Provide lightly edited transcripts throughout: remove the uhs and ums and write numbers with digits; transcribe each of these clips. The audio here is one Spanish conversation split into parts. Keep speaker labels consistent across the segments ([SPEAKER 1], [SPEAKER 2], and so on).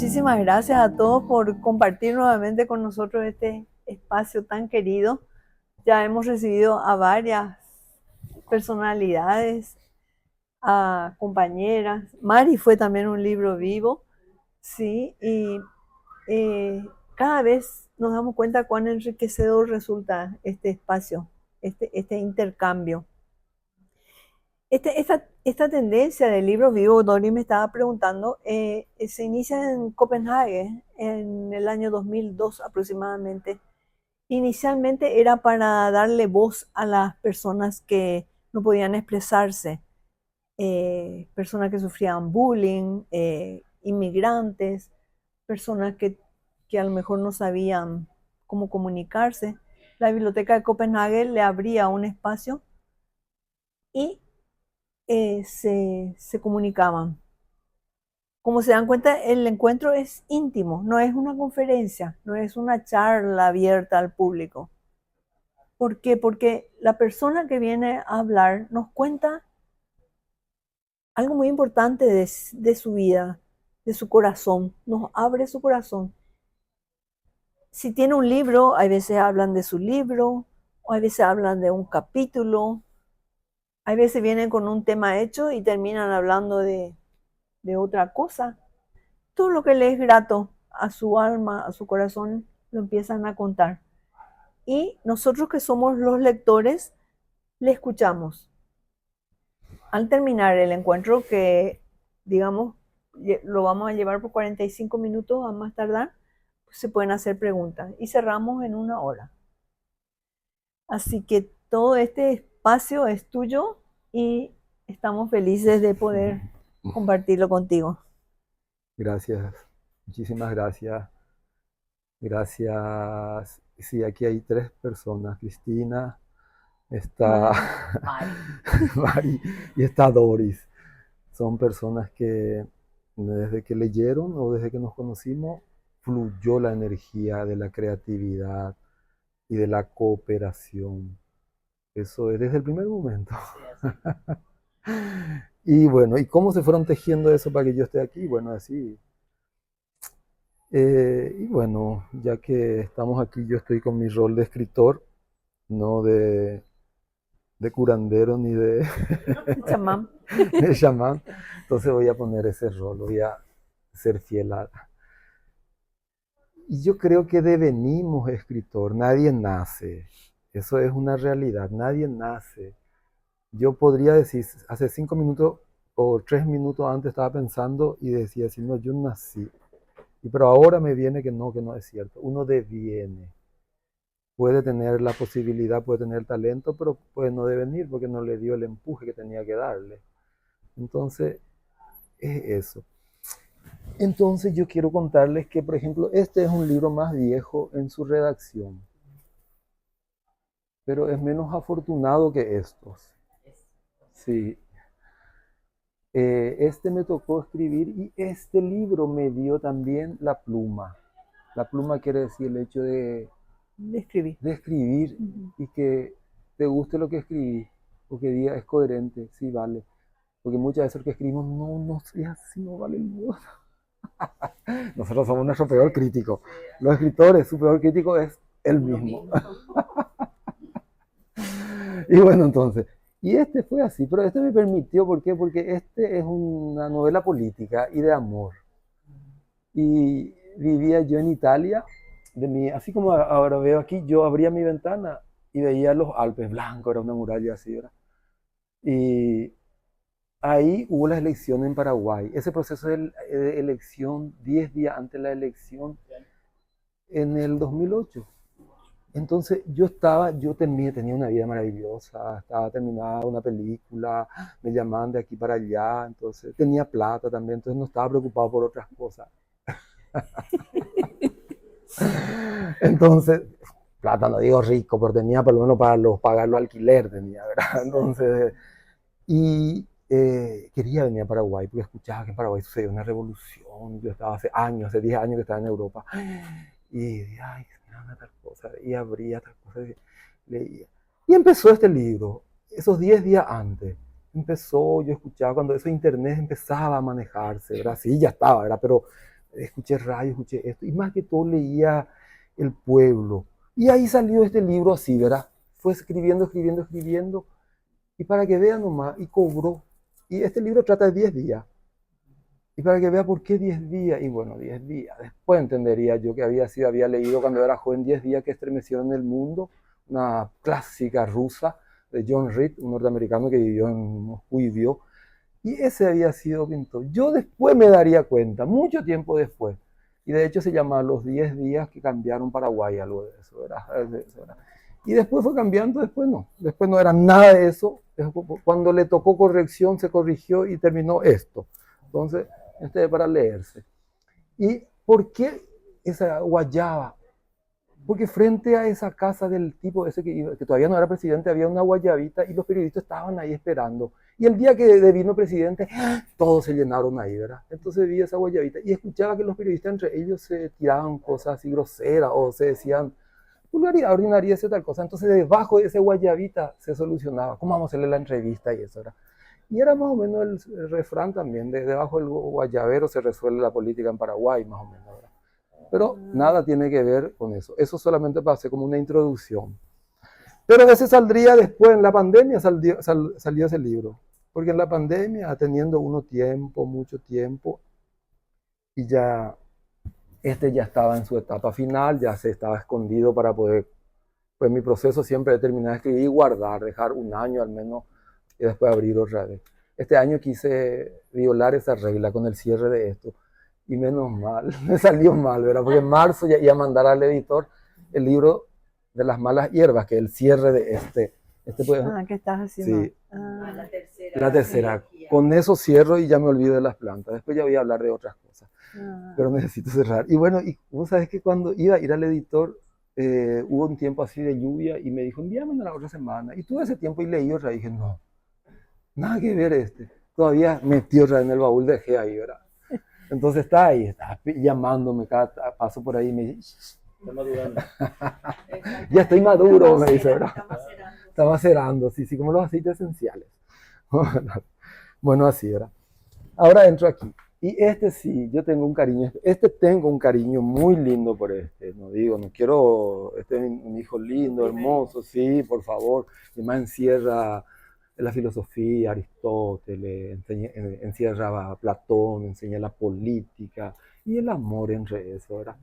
[SPEAKER 1] muchísimas gracias a todos por compartir nuevamente con nosotros este espacio tan querido. Ya hemos recibido a varias personalidades, a compañeras. Mari fue también un libro vivo, sí, y cada vez nos damos cuenta cuán enriquecedor resulta este espacio, este intercambio. Esta tendencia del libro vivo, Dori me estaba preguntando, se inicia en Copenhague en el año 2002 aproximadamente. Inicialmente era para darle voz a las personas que no podían expresarse, personas que sufrían bullying, inmigrantes, personas que a lo mejor no sabían cómo comunicarse. La Biblioteca de Copenhague le abría un espacio y se comunicaban. Como se dan cuenta, el encuentro es íntimo, no es una conferencia, no es una charla abierta al público. ¿Por qué? Porque la persona que viene a hablar nos cuenta algo muy importante de su vida, de su corazón, nos abre su corazón. Si tiene un libro, hay veces hablan de su libro, o hay veces hablan de un capítulo, hay veces vienen con un tema hecho y terminan hablando de otra cosa. Todo lo que le es grato a su alma, a su corazón, lo empiezan a contar. Y nosotros que somos los lectores, le escuchamos. Al terminar el encuentro, que digamos lo vamos a llevar por 45 minutos a más tardar, pues se pueden hacer preguntas y cerramos en 1 hora. Así que todo este espacio es tuyo y estamos felices de poder compartirlo contigo.
[SPEAKER 2] Gracias, muchísimas gracias. Gracias. Sí, aquí hay 3 personas. Cristina, está Mari y está Doris. Son personas que desde que leyeron o desde que nos conocimos, fluyó la energía de la creatividad y de la cooperación. Eso es desde el primer momento. Y bueno, ¿y cómo se fueron tejiendo eso para que yo esté aquí? Bueno, así. Y bueno, ya que estamos aquí, yo estoy con mi rol de escritor, no de curandero ni de,
[SPEAKER 1] Chamán.
[SPEAKER 2] de chamán. Entonces voy a poner ese rol, voy a ser fiel a... Y yo creo que devenimos escritor, nadie nace. Eso es una realidad, nadie nace. Yo podría decir, hace 5 minutos o 3 minutos antes estaba pensando y decía, si no, yo nací. Pero ahora me viene que no es cierto. Uno deviene. Puede tener la posibilidad, puede tener talento, pero puede no devenir porque no le dio el empuje que tenía que darle. Entonces, es eso. Entonces yo quiero contarles que, por ejemplo, este es un libro más viejo en su redacción, pero es menos afortunado que estos. Sí. Este me tocó escribir y este libro me dio también la pluma. La pluma quiere decir el hecho
[SPEAKER 1] Escribí.
[SPEAKER 2] de escribir y que te guste lo que escribí, o que diga es coherente, sí vale. Porque muchas veces lo que escribimos no es así, no vale nada. Nosotros somos nuestro peor crítico. Los escritores, su peor crítico es él mismo. Y bueno, entonces, y este fue así, pero este me permitió, ¿por qué? Porque este es una novela política y de amor. Y vivía yo en Italia, así como ahora veo aquí, yo abría mi ventana y veía los Alpes blancos, era una muralla así, ¿verdad? Y ahí hubo la elección en Paraguay. Ese proceso de elección, 10 días antes de la elección, en el 2008. Entonces yo tenía una vida maravillosa, estaba terminada una película, me llamaban de aquí para allá, entonces tenía plata también, entonces no estaba preocupado por otras cosas. Entonces, plata no digo rico, pero tenía por lo menos para pagar los alquiler, tenía, ¿verdad? Entonces, y quería venir a Paraguay porque escuchaba que en Paraguay sucedió una revolución. Yo estaba hace años, hace 10 años que estaba en Europa. Y dije, ay, mira tal cosa. Y abría tal cosa. Y leía. Y empezó este libro, esos 10 días antes. Empezó, yo escuchaba cuando eso internet empezaba a manejarse, ¿verdad? Sí, ya estaba, ¿verdad? Pero escuché radio, escuché esto, y más que todo leía El Pueblo. Y ahí salió este libro así, ¿verdad? Fue escribiendo, escribiendo, escribiendo, y para que vea nomás, y cobró. Y este libro trata de 10 días. Y para que vea por qué 10 días, y bueno, 10 días. Después entendería yo que había leído cuando era joven 10 días que estremecieron el mundo, una clásica rusa de John Reed, un norteamericano que vivió en Moscú y vio. Y ese había sido pintor. Yo después me daría cuenta, mucho tiempo después. Y de hecho se llama Los 10 días que cambiaron Paraguay, algo de eso, ¿verdad? Y después fue cambiando, después no era nada de eso. Cuando le tocó corrección, se corrigió y terminó esto. Entonces, este es para leerse. ¿Y por qué esa guayaba? Porque frente a esa casa del tipo ese que todavía no era presidente, había una guayabita y los periodistas estaban ahí esperando. Y el día que vino presidente, todos se llenaron ahí, ¿verdad? Entonces vi esa guayabita y escuchaba que los periodistas entre ellos se tiraban cosas así groseras o se decían vulgaridad, ordinaria, y tal cosa. Entonces debajo de ese guayabita se solucionaba. ¿Cómo vamos a hacerle la entrevista y eso, ¿verdad? Y era más o menos el refrán también, debajo del guayabero se resuelve la política en Paraguay, más o menos, ¿verdad? Pero nada tiene que ver con eso. Eso solamente pasé como una introducción. Pero a veces saldría después, en la pandemia salió ese libro. Porque en la pandemia, teniendo uno tiempo, mucho tiempo, y ya ya estaba en su etapa final, ya se estaba escondido para poder, pues mi proceso siempre de terminar de escribir y guardar, dejar un año al menos y después abrir otra vez. Este año quise violar esa regla con el cierre de esto. Y menos mal, me salió mal, ¿verdad? Porque en marzo ya iba a mandar al editor el libro de las malas hierbas, que es el cierre de este. Pues,
[SPEAKER 1] ¿qué estás haciendo?
[SPEAKER 2] Sí, la tercera. Con eso cierro y ya me olvido de las plantas. Después ya voy a hablar de otras cosas. Pero necesito cerrar. Y bueno, y vos sabés que cuando iba a ir al editor, hubo un tiempo así de lluvia y me dijo, envíame la otra semana. Y tuve ese tiempo y leí otra y dije, no, nada que ver este. Todavía metí otra en el baúl, dejé ahí, ¿verdad? Entonces está ahí, está llamándome cada paso por ahí y me dice, está madurando. Ya estoy maduro, me dice, ¿verdad? Está macerando, sí, como los aceites esenciales. Bueno, así, ¿verdad? Ahora entro aquí. Y este sí, yo tengo un cariño, tengo un cariño muy lindo por este, no digo, no quiero, este es un hijo lindo, hermoso, sí, por favor, y más encierra la filosofía, Aristóteles, encierra a Platón, enseña la política y el amor entre eso, ¿verdad?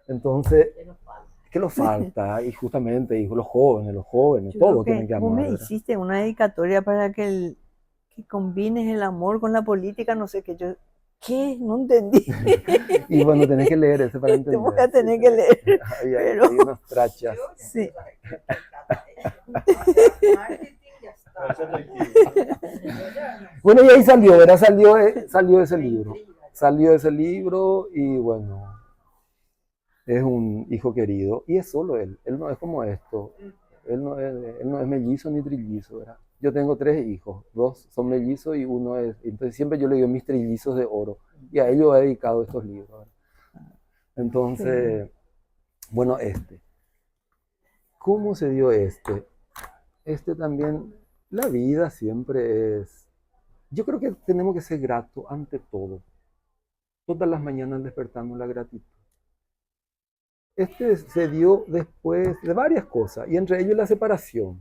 [SPEAKER 2] Entonces, ¿qué nos falta? Y justamente, y los jóvenes, todos tienen que amar.
[SPEAKER 1] Vos me hiciste una dedicatoria para que combines el amor con la política, no sé qué, ¿qué? No entendí.
[SPEAKER 2] Y bueno, tenés que leer ese para entender.
[SPEAKER 1] Te voy a tener que leer.
[SPEAKER 2] Hay unas trachas.
[SPEAKER 1] Sí.
[SPEAKER 2] Bueno, y ahí salió, ¿verdad? Salió ese libro. Salió ese libro y bueno, es un hijo querido. Y es solo él no es como esto. Él no es mellizo ni trillizo, ¿verdad? Yo tengo 3 hijos, 2 son mellizos y uno es... Entonces siempre yo le digo mis trillizos de oro. Y a ellos he dedicado estos libros, ¿verdad? Entonces, bueno, ¿cómo se dio este? Este también, la vida siempre es... Yo creo que tenemos que ser gratos ante todo. Todas las mañanas despertamos la gratitud. Este se dio después de varias cosas, y entre ellos la separación.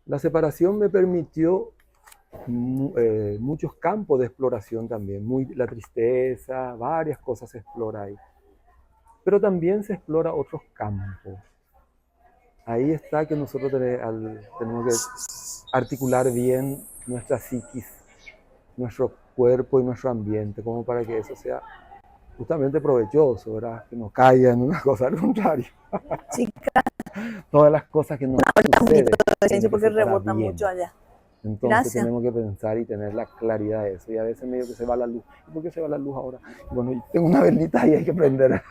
[SPEAKER 2] La separación me permitió muchos campos de exploración también, la tristeza, varias cosas se explora ahí. Pero también se explora otros campos. Ahí está que nosotros tenemos que articular bien nuestra psiquis, nuestro cuerpo y nuestro ambiente, como para que eso sea justamente provechoso, ¿verdad? Que no caiga en una cosa, al contrario.
[SPEAKER 1] Sí,
[SPEAKER 2] todas las cosas que nos suceden.
[SPEAKER 1] Porque rebota mucho allá.
[SPEAKER 2] Entonces
[SPEAKER 1] Gracias.
[SPEAKER 2] tenemos que pensar y tener la claridad de eso. Y a veces medio que se va la luz. ¿Y por qué se va la luz ahora? Y bueno, tengo una velita y hay que prender.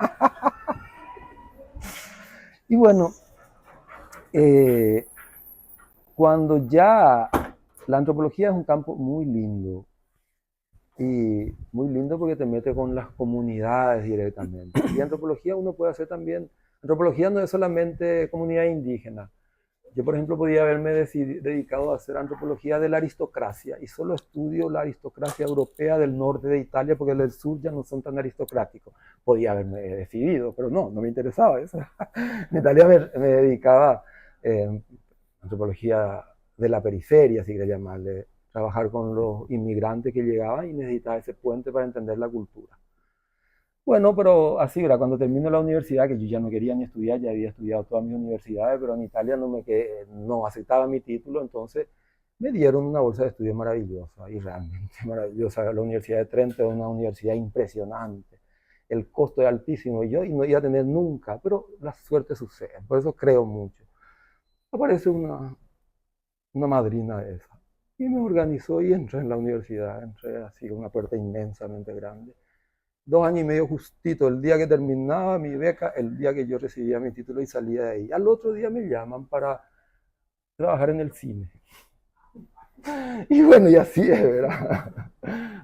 [SPEAKER 2] Y bueno, cuando ya la antropología es un campo muy lindo. Y muy lindo porque te mete con las comunidades directamente. Y antropología uno puede hacer también. Antropología no es solamente comunidad indígena. Yo, por ejemplo, podía haberme dedicado a hacer antropología de la aristocracia y solo estudio la aristocracia europea del norte de Italia porque los del sur ya no son tan aristocráticos. Podía haberme decidido, pero no me interesaba eso. En Italia me dedicaba a antropología de la periferia, si quieres llamarle, trabajar con los inmigrantes que llegaban y necesitaba ese puente para entender la cultura. Bueno, pero así era, cuando termino la universidad, que yo ya no quería ni estudiar, ya había estudiado todas mis universidades, pero en Italia no aceptaba mi título, entonces me dieron una bolsa de estudio maravillosa y realmente maravillosa. La Universidad de Trento es una universidad impresionante, el costo es altísimo y no iba a tener nunca, pero la suerte sucede, por eso creo mucho. Aparece una madrina de esa y me organizó y entré en la universidad, entré así, una puerta inmensamente grande. 2 años y medio justito, el día que terminaba mi beca, el día que yo recibía mi título y salía de ahí. Al otro día me llaman para trabajar en el cine. Y bueno, y así es, ¿verdad?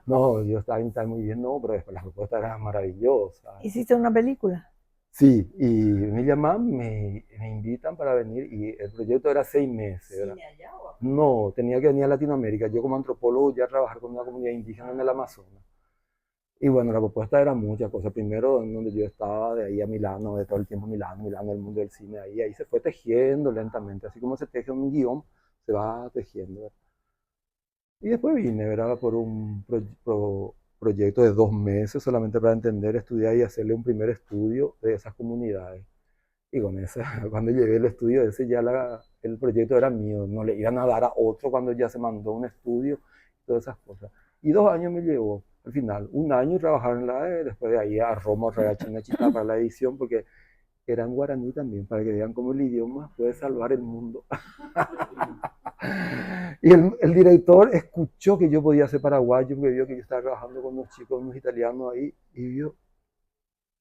[SPEAKER 2] No, yo estaba muy bien, no, pero después la propuesta era maravillosa.
[SPEAKER 1] ¿Hiciste una película?
[SPEAKER 2] Sí, y me llaman, me invitan para venir y el proyecto era 6 meses, ¿verdad? No, tenía que venir a Latinoamérica. Yo como antropólogo ya trabajar con una comunidad indígena en el Amazonas. Y bueno, la propuesta era muchas cosas. Primero, en donde yo estaba, de ahí a Milano, de todo el tiempo Milano, el mundo del cine, ahí se fue tejiendo lentamente. Así como se teje un guión, se va tejiendo, ¿verdad? Y después vine, ¿verdad? Por un proyecto de 2 meses solamente para entender, estudiar y hacerle un primer estudio de esas comunidades. Y con esa, cuando llegué el estudio ese, ya el proyecto era mío. No le iban a dar a otro cuando ya se mandó un estudio, todas esas cosas. Y 2 años me llevó, al final. Un año trabajar en la después de ahí a Roma, a Chinachita para la edición, porque era en guaraní también, para que vean cómo el idioma puede salvar el mundo. Y el director escuchó que yo podía ser paraguayo, porque vio que yo estaba trabajando con unos chicos, unos italianos ahí, y vio,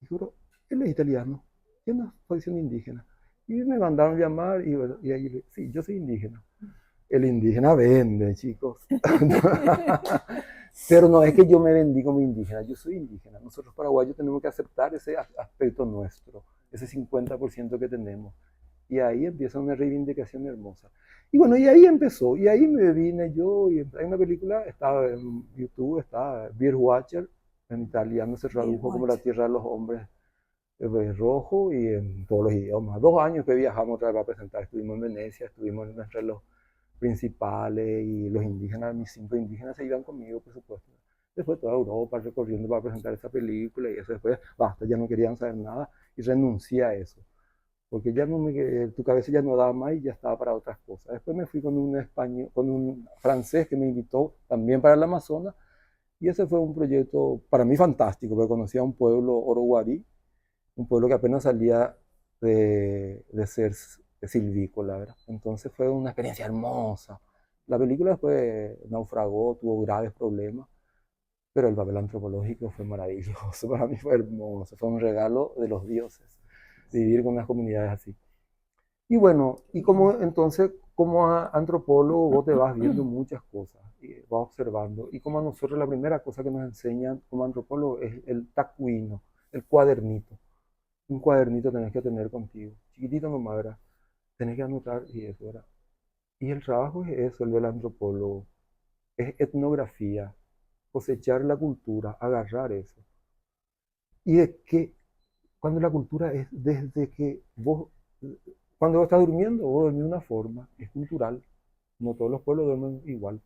[SPEAKER 2] y juro, él es italiano, tiene una posición indígena. Y me mandaron llamar y, bueno, y ahí, sí, yo soy indígena. El indígena vende, chicos. Pero no es que yo me vendí como indígena, yo soy indígena. Nosotros paraguayos tenemos que aceptar ese aspecto nuestro, ese 50% que tenemos. Y ahí empieza una reivindicación hermosa. Y bueno, y ahí empezó, y ahí me vine yo, y hay una película, estaba en YouTube, está Beer Watcher, en italiano se tradujo como La Tierra de los Hombres Rojo y en todos los idiomas. 2 años que viajamos otra vez a presentar, estuvimos en Venecia, estuvimos entre los principales y los indígenas, mis 5 indígenas se iban conmigo, por supuesto. Después toda Europa recorriendo para presentar esa película y eso después, basta, ya no querían saber nada y renuncié a eso. Porque ya no tu cabeza ya no daba más y ya estaba para otras cosas. Después me fui con un español, con un francés que me invitó también para el Amazonas y ese fue un proyecto para mí fantástico, porque conocí a un pueblo oroguarí, un pueblo que apenas salía de ser silvícola, ¿verdad? Entonces fue una experiencia hermosa. La película después naufragó, tuvo graves problemas, pero el papel antropológico fue maravilloso, para mí fue hermoso, fue un regalo de los dioses, vivir con unas comunidades así. Y bueno, y como entonces, como antropólogo, vos te vas viendo muchas cosas, y vas observando, y como a nosotros la primera cosa que nos enseñan como antropólogo es el tacuino, el cuadernito. Un cuadernito tenés que tener contigo, chiquitito nomás, ¿verdad? Tenés que anotar y eso, ¿verdad? Y el trabajo es eso, el del antropólogo, es etnografía, cosechar la cultura, agarrar eso. Y de que cuando la cultura es desde que cuando vos estás durmiendo, vos dormís de una forma, es cultural. No todos los pueblos duermen igual.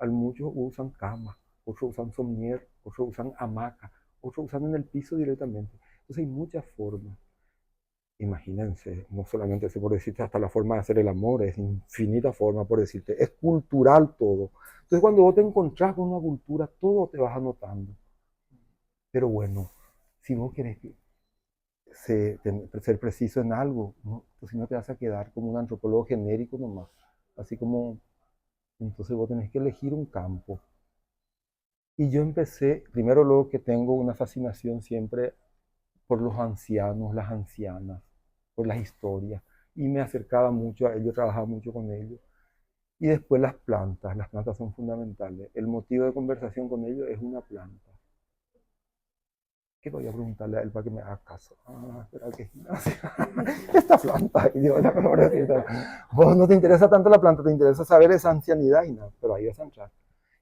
[SPEAKER 2] Muchos usan cama, otros usan somnier, otros usan hamaca, otros usan en el piso directamente. Entonces hay muchas formas. Imagínense, no solamente eso por decirte, hasta la forma de hacer el amor, es infinita forma por decirte, es cultural todo. Entonces cuando vos te encontrás con una cultura, todo te vas anotando. Pero bueno, si vos querés ser preciso en algo, ¿no? Entonces no te vas a quedar como un antropólogo genérico nomás. Así como, entonces vos tenés que elegir un campo. Y yo empecé, primero luego que tengo una fascinación siempre por los ancianos, las ancianas, por las historias. Y me acercaba mucho a ellos, trabajaba mucho con ellos. Y después las plantas son fundamentales. El motivo de conversación con ellos es una planta. ¿qué voy a preguntarle a él para que me haga caso? Espera, que esta planta, y digo, vos no te interesa tanto la planta, te interesa saber esa ancianidad y nada, pero ahí vas a entrar.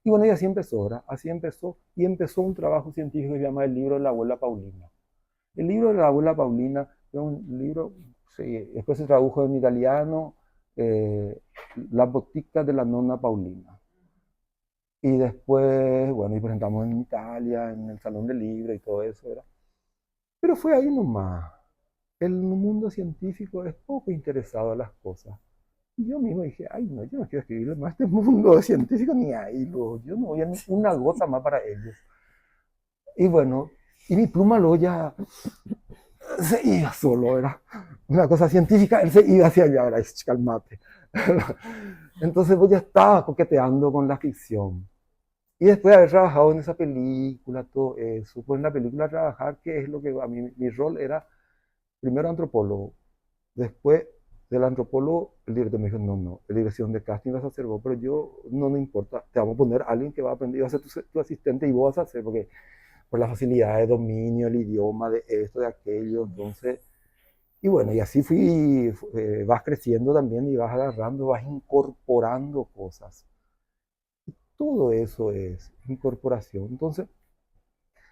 [SPEAKER 2] Y bueno, y así empezó, ¿verdad? Así empezó, y empezó un trabajo científico que se llama El libro de la abuela Paulina. El libro de la abuela Paulina es un libro, sí, después se tradujo en italiano, La botica de la nonna Paulina. Y después, bueno, y presentamos en Italia, en el Salón del Libro y todo eso, ¿verdad? Pero fue ahí nomás. El mundo científico es poco interesado a las cosas. Y yo mismo dije, ay, no, yo no quiero escribirle más a este mundo científico ni ahí, yo no voy a ni una gota más para ellos. Y bueno, y mi pluma lo ya se iba solo, era una cosa científica, él se iba hacia allá, era calmate. Entonces pues ya estaba coqueteando con la ficción. Y después de haber trabajado en esa película, todo eso, pues en la película trabajar, que es lo que a mí, mi rol era, primero antropólogo, después del antropólogo, el director me dijo, no, la dirección de casting vas a hacer vos, pero yo, no importa, te vamos a poner a alguien que va a aprender, va a ser tu asistente y vos vas a hacer, porque por la facilidad de dominio, el idioma, de esto, de aquello, entonces, y bueno, y así vas creciendo también y vas agarrando, vas incorporando cosas. Todo eso es incorporación. Entonces,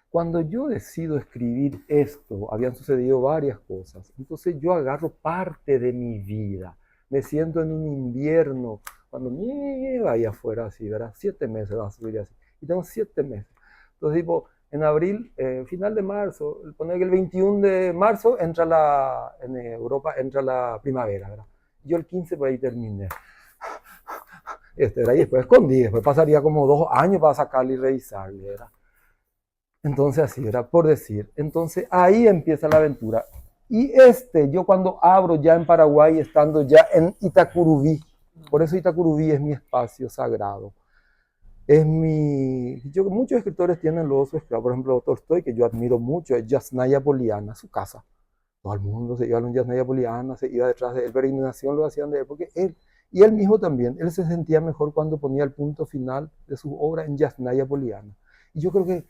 [SPEAKER 2] cuando yo decido escribir esto, habían sucedido varias cosas. Entonces yo agarro parte de mi vida. Me siento en un invierno, cuando nieva ahí afuera así, ¿verdad? 7 meses va a subir así. Y tengo 7 meses. Entonces, tipo, en abril, final de marzo, poner que el 21 de marzo en Europa entra la primavera, ¿verdad? Yo el 15 por ahí terminé. ¿Verdad? Y después escondí, después pasaría como 2 años para sacarle y revisarle, ¿verdad? Entonces así era, por decir. Entonces ahí empieza la aventura. Y yo cuando abro ya en Paraguay, estando ya en Itacurubí, por eso Itacurubí es mi espacio sagrado. Muchos escritores tienen luego su esclavo, por ejemplo Tolstoy, que yo admiro mucho, es Yasnaya Poliana, su casa. Todo el mundo se iba a la Yasnaya Poliana, se iba detrás de él, peregrinación lo hacían de él, porque y él mismo también, él se sentía mejor cuando ponía el punto final de su obra en Yasnaya Poliana. Y yo creo que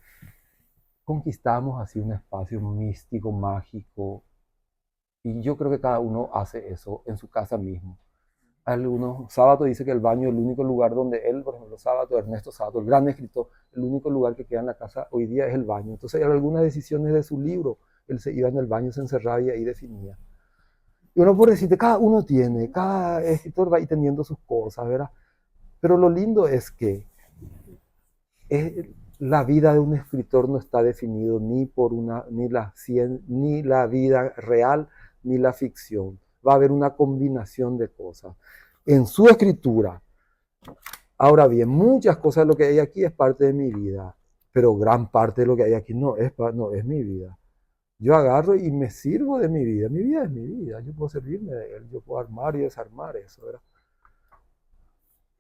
[SPEAKER 2] conquistamos así un espacio místico, mágico, y yo creo que cada uno hace eso en su casa mismo. Algunos, Sábato dice que el baño es el único lugar donde él, por ejemplo, Ernesto Sábato, el gran escritor, el único lugar que queda en la casa hoy día es el baño. Entonces, hay algunas decisiones de su libro, él se iba en el baño, se encerraba y ahí definía. Y uno puede decirte, cada escritor va ahí teniendo sus cosas, ¿verdad? Pero lo lindo es que la vida de un escritor no está definido ni la vida real, ni la ficción. Va a haber una combinación de cosas en su escritura. Ahora bien, muchas cosas de lo que hay aquí es parte de mi vida, pero gran parte de lo que hay aquí no es mi vida. Yo agarro y me sirvo de mi vida. Mi vida es mi vida. Yo puedo servirme de él. Yo puedo armar y desarmar eso, ¿verdad?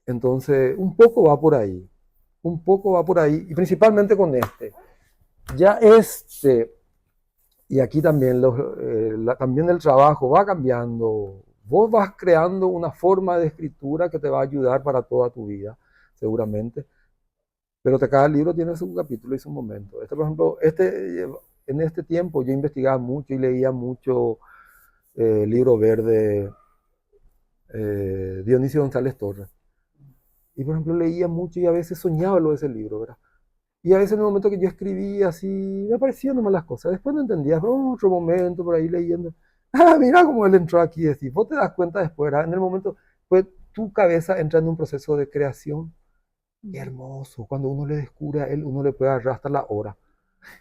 [SPEAKER 2] Entonces, un poco va por ahí. Un poco va por ahí. Y principalmente con este. Ya y aquí también, también el trabajo va cambiando. Vos vas creando una forma de escritura que te va a ayudar para toda tu vida, seguramente. Pero cada libro tiene su capítulo y su momento. Por ejemplo, en este tiempo yo investigaba mucho y leía mucho Libro Verde, Dionisio González Torres. Y por ejemplo leía mucho y a veces soñaba lo de ese libro, ¿verdad? Y a veces en el momento que yo escribía así, me aparecían nomás las cosas. Después no entendía, otro momento por ahí leyendo. Mira cómo él entró aquí, así. Vos te das cuenta después, ¿verdad? En el momento, pues tu cabeza entra en un proceso de creación. Qué hermoso. Cuando uno le descubre a él, uno le puede agarrar hasta la hora.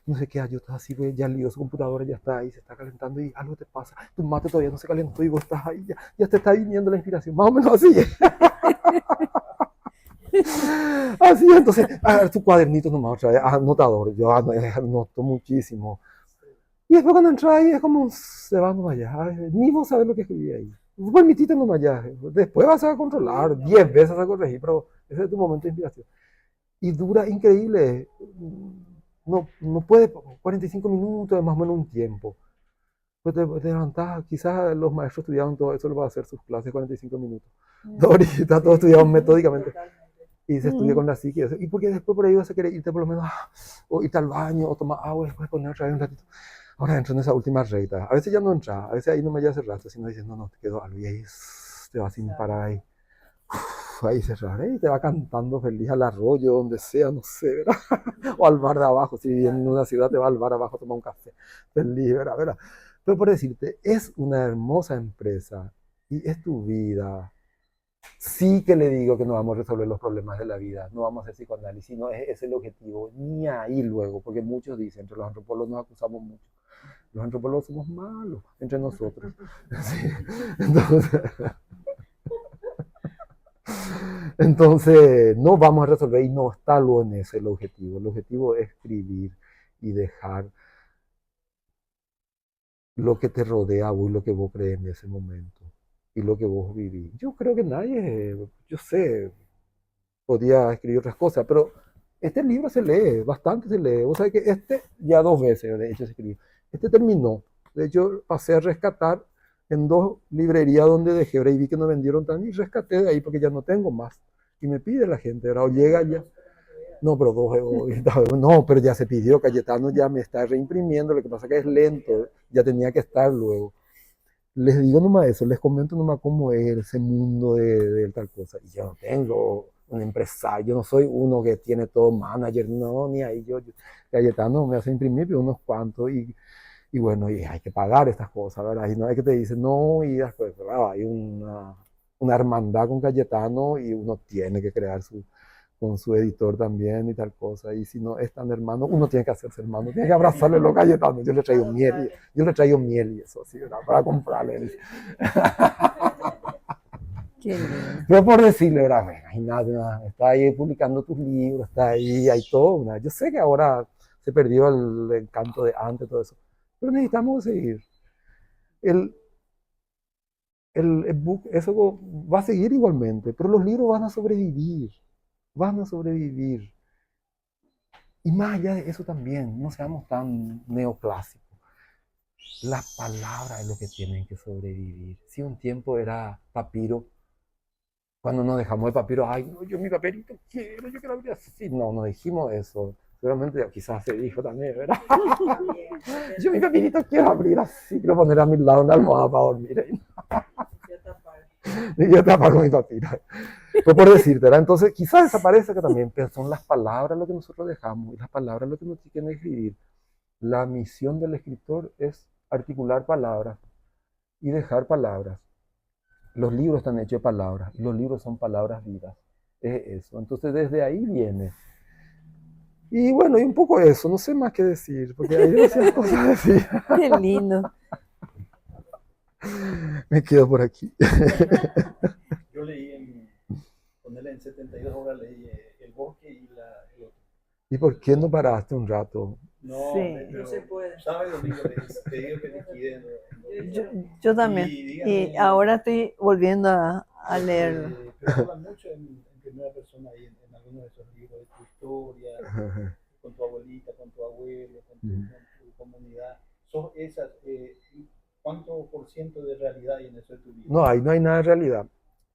[SPEAKER 2] No sé qué, yo estás así, pues ya lío, su computadora ya está ahí, se está calentando y algo te pasa. Tu mate todavía no se calentó y vos estás ahí, ya te está viniendo la inspiración. Más o menos así. Así, entonces, agarra tu cuadernito nomás otra vez, anotador. Yo anoto muchísimo. Y después cuando entras ahí es como se va nomás allá. Ni vos sabés lo que escribí ahí. Permitite nomás allá. Después vas a controlar, 10 veces a corregir, pero ese es tu momento de inspiración. Y dura increíble. No puede, 45 minutos es más o menos un tiempo. Pues te levantás, quizás los maestros estudiaban todo eso, lo va a hacer sus clases 45 minutos. Ahorita todo estudiado metódicamente. Y se estudia con la psique. Y porque después por ahí vas a querer irte por lo menos o irte al baño, o tomar agua, después poner otra vez un ratito. Ahora entro en esa última recta. A veces ya no entra, a veces ahí no me ya hace rato, sino dices, no, te quedo algo y ahí te va sin parar ahí. Ahí cerrar, y te va cantando feliz al arroyo, donde sea, no sé, ¿verdad? O al bar de abajo, si en una ciudad te va al bar abajo a tomar un café, feliz, ¿verdad? Pero por decirte, es una hermosa empresa y es tu vida. Sí que le digo que no vamos a resolver los problemas de la vida, no vamos a hacer psicoanálisis, no es el objetivo, ni ahí luego, porque muchos dicen, entre los antropólogos nos acusamos mucho, los antropólogos somos malos entre nosotros. Sí. Entonces, no vamos a resolver y no está lo en ese el objetivo. El objetivo es escribir y dejar lo que te rodea a vos, lo que vos crees en ese momento y lo que vos vivís. Yo creo que nadie, yo sé, podía escribir otras cosas, pero este libro se lee, bastante se lee. Vos sabés que este ya 2 veces, de hecho, se escribió. Este terminó. De hecho, pasé a rescatar en 2 librerías donde dejé, ahora y vi que no vendieron tan y rescaté de ahí porque ya no tengo más. Y me pide la gente, ¿verdad? O llega ya. No, pero 2 euros. No, pero ya se pidió, Cayetano ya me está reimprimiendo, lo que pasa que es lento, ya tenía que estar luego. Les digo nomás eso, les comento nomás cómo es ese mundo de tal cosa. Y yo no tengo un empresario, yo no soy uno que tiene todo manager, no, ni ahí Cayetano me hace imprimir pero unos cuantos y bueno, y hay que pagar estas cosas, ¿verdad? Y no hay que te dicen, no, y después, ¿verdad? Hay una hermandad con Cayetano y uno tiene que crear con su editor también y tal cosa. Y si no es tan hermano, uno tiene que hacerse hermano, tiene que abrazarle los Cayetanos. Yo le traigo miel y eso, así, ¿verdad? Para comprarle. Pero por decirle, ¿verdad? Imagínate, está ahí publicando tus libros, está ahí, hay todo. ¿Verdad? Yo sé que ahora se perdió el encanto de antes, todo eso. Pero necesitamos seguir. El ebook, eso va a seguir igualmente, pero los libros van a sobrevivir. Van a sobrevivir. Y más allá de eso también, no seamos tan neoclásicos. La palabra es lo que tienen que sobrevivir. Si un tiempo era papiro, cuando nos dejamos el papiro, ay, no, yo mi papelito quiero, yo quiero abrir así. No, no dijimos eso. Seguramente quizás se dijo también, ¿verdad? Yo mi papelito quiero abrir así, quiero poner a mi lado una almohada para dormir. Y yo tapar con mi papiro. Fue por decirte, ¿verdad? Entonces, quizás desaparece que también, pero son las palabras lo que nosotros dejamos, y las palabras lo que nos tienen que escribir. La misión del escritor es articular palabras y dejar palabras. Los libros están hechos de palabras, y los libros son palabras vivas. Es eso. Entonces, desde ahí viene. Y bueno, y un poco eso, no sé más qué decir, porque hay demasiadas cosas a decir.
[SPEAKER 1] Qué lindo.
[SPEAKER 2] Me quedo por aquí.
[SPEAKER 3] Yo leí ponerle en 72 horas leí El Bosque y el otro.
[SPEAKER 2] ¿Y por qué no paraste un rato?
[SPEAKER 3] No,
[SPEAKER 1] Sí.
[SPEAKER 3] pero,
[SPEAKER 1] No se puede.
[SPEAKER 3] ¿sabes, Domingo? Te digo que
[SPEAKER 1] Yo también. Y ahora estoy volviendo a leerlo.
[SPEAKER 3] Pero habla mucho en primera persona ahí en algunos de esos libros de tu historia, con tu abuelita, con tu abuelo, con tu comunidad. Sos esas, ¿cuánto por ciento de realidad hay en eso de tu vida?
[SPEAKER 2] No, ahí no hay nada de realidad.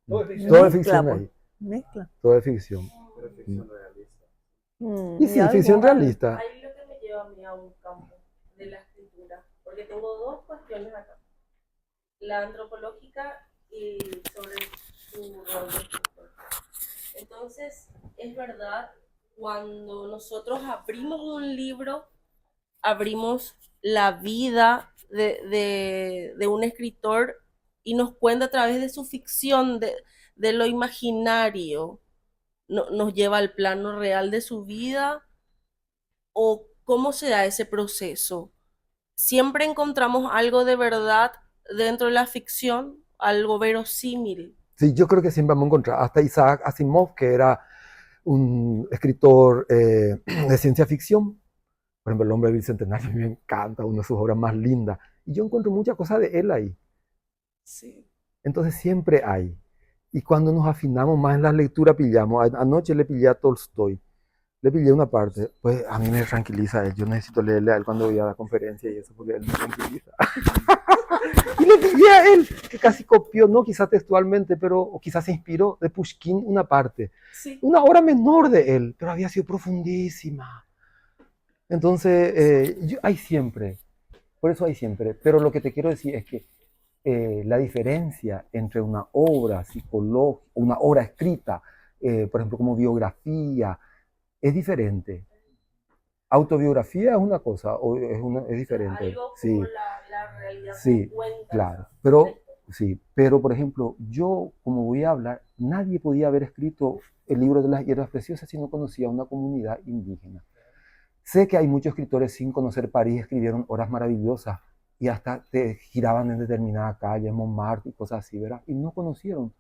[SPEAKER 3] Todo es ficción.
[SPEAKER 2] Todo es ficción ahí.
[SPEAKER 1] Mezcla.
[SPEAKER 2] Todo es ficción.
[SPEAKER 3] Pero es ficción realista.
[SPEAKER 2] Y sí, ficción realista.
[SPEAKER 4] Ahí lo que me lleva a mí a un campo de la escritura, porque tengo 2 cuestiones acá. La antropológica y sobre su rol de escritor. Entonces, es verdad, cuando nosotros abrimos un libro, abrimos la vida de un escritor y nos cuenta a través de su ficción, de lo imaginario, nos lleva al plano real de su vida, o cómo se da ese proceso. Siempre encontramos algo de verdad dentro de la ficción, algo verosímil.
[SPEAKER 2] Sí, yo creo que siempre vamos a encontrar. Hasta Isaac Asimov, que era un escritor de ciencia ficción. Por ejemplo, El hombre del bicentenario me encanta, una de sus obras más lindas. Y yo encuentro muchas cosas de él ahí.
[SPEAKER 4] Sí.
[SPEAKER 2] Entonces siempre hay. Y cuando nos afinamos más en la lectura, pillamos. Anoche le pillé a Tolstoy. Le pillé una parte. Pues a mí me tranquiliza él. Yo necesito leerle a él cuando voy a la conferencia y eso, porque él me tranquiliza. Y le pillé a él, que casi copió, no quizás textualmente, pero o quizás se inspiró de Pushkin una parte.
[SPEAKER 4] Sí.
[SPEAKER 2] Una obra menor de él, pero había sido profundísima. Entonces, hay siempre, por eso hay siempre, pero lo que te quiero decir es que la diferencia entre una obra psicológica, una obra escrita, por ejemplo, como biografía, es diferente. Autobiografía es una cosa, es diferente.
[SPEAKER 4] Algo como
[SPEAKER 2] Sí,
[SPEAKER 4] la realidad como
[SPEAKER 2] sí,
[SPEAKER 4] cuenta
[SPEAKER 2] claro.
[SPEAKER 4] la
[SPEAKER 2] Pero,
[SPEAKER 4] historia.
[SPEAKER 2] sí, pero por ejemplo, yo, como voy a hablar, nadie podía haber escrito el libro de las hierbas preciosas si no conocía una comunidad indígena. Sé que hay muchos escritores sin conocer París, escribieron obras maravillosas y hasta te giraban en determinada calle, Montmartre y cosas así, ¿verdad? Y no conocieron.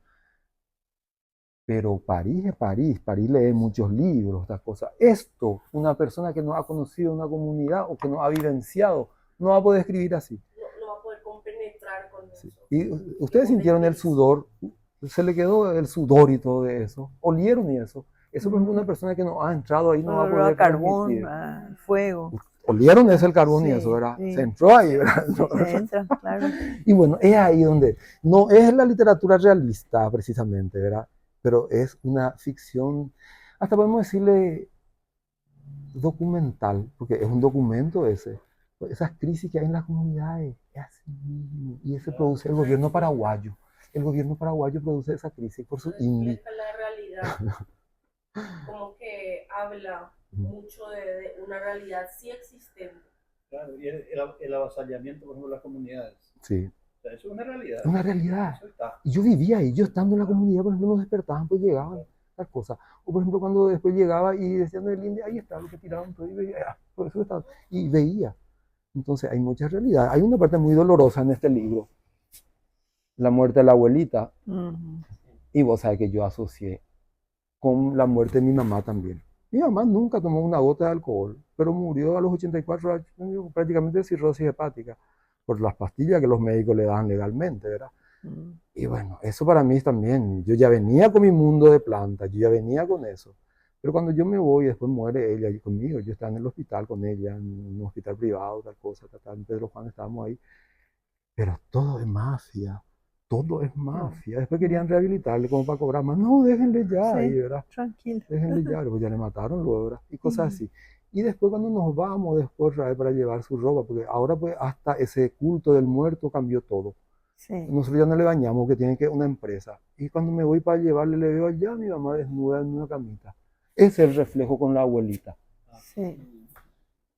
[SPEAKER 2] Pero París es París, París lee muchos libros, estas cosas. Esto, una persona que no ha conocido una comunidad o que no ha vivenciado, no va a poder escribir así.
[SPEAKER 4] No va a poder compenetrar con
[SPEAKER 2] Sí.
[SPEAKER 4] eso.
[SPEAKER 2] Y
[SPEAKER 4] Y
[SPEAKER 2] ustedes
[SPEAKER 4] vos
[SPEAKER 2] sintieron el
[SPEAKER 4] decís,
[SPEAKER 2] sudor, se le quedó el sudor y todo de eso, olieron y eso. Eso, por ejemplo, una persona que no ha entrado ahí no va a
[SPEAKER 1] Olor a
[SPEAKER 2] poder
[SPEAKER 1] carbón,
[SPEAKER 2] transmitir.
[SPEAKER 1] a fuego.
[SPEAKER 2] Olieron eso el carbón y eso,
[SPEAKER 1] Sí,
[SPEAKER 2] ¿verdad? Se
[SPEAKER 1] sí,
[SPEAKER 2] entró ahí, ¿verdad?
[SPEAKER 1] se entra, claro.
[SPEAKER 2] Y bueno, es ahí donde no es la literatura realista precisamente, ¿verdad? Pero es una ficción, hasta podemos decirle documental, porque es un documento ese. Esas crisis que hay en las comunidades, es así mismo. Y eso produce el gobierno paraguayo. El gobierno paraguayo produce esa crisis por su INDI.
[SPEAKER 4] refleja la realidad, como que habla mucho de una realidad sí existente.
[SPEAKER 3] Claro, y el avasallamiento, por ejemplo, de las comunidades.
[SPEAKER 2] Sí.
[SPEAKER 3] O sea, eso es una realidad.
[SPEAKER 2] Es una realidad.
[SPEAKER 3] Eso está.
[SPEAKER 2] Y yo vivía ahí, yo estando en la comunidad, por ejemplo, nos despertaban, pues llegaban tal cosa. O por ejemplo, cuando después llegaba y decían del INDI, ahí está, lo que tiraban todo y veía, por eso estaba, y veía. Entonces hay mucha realidad. Hay una parte muy dolorosa en este libro, la muerte de la abuelita, y vos sabés que yo asocié con la muerte de mi mamá también. Mi mamá nunca tomó una gota de alcohol, pero murió a los 84 años, prácticamente de cirrosis hepática, por las pastillas que los médicos le dan legalmente, ¿verdad? Y bueno, eso para mí también, yo ya venía con mi mundo de plantas, yo ya venía con eso. Pero cuando yo me voy, después muere ella conmigo, yo estaba en el hospital con ella, en un hospital privado, tal cosa, tal, en Pedro Juan estábamos ahí. Pero todo es mafia, todo es mafia. Después querían rehabilitarle como para cobrar más. No, déjenle ya ahí,
[SPEAKER 1] Sí,
[SPEAKER 2] ¿verdad?
[SPEAKER 1] tranquilo.
[SPEAKER 2] Déjenle ya, pues ya le mataron luego, ¿verdad? Y cosas así. Y después cuando nos vamos después para llevar su ropa, porque ahora pues hasta ese culto del muerto cambió todo.
[SPEAKER 1] Sí,
[SPEAKER 2] Nosotros ya no le bañamos, que tiene que una empresa. Y cuando me voy para llevarle, le veo allá a mi mamá desnuda en una camita. Ese es el reflejo con la abuelita.
[SPEAKER 1] sí,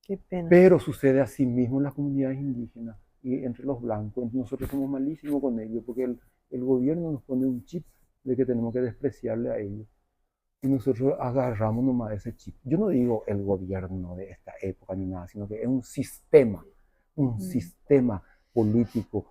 [SPEAKER 1] qué pena.
[SPEAKER 2] Pero sucede así mismo en las comunidades indígenas y entre los blancos. Nosotros somos malísimos con ellos porque el gobierno nos pone un chip de que tenemos que despreciarle a ellos. Y nosotros agarramos nomás ese chip. Yo no digo el gobierno de esta época ni nada, sino que es un sistema político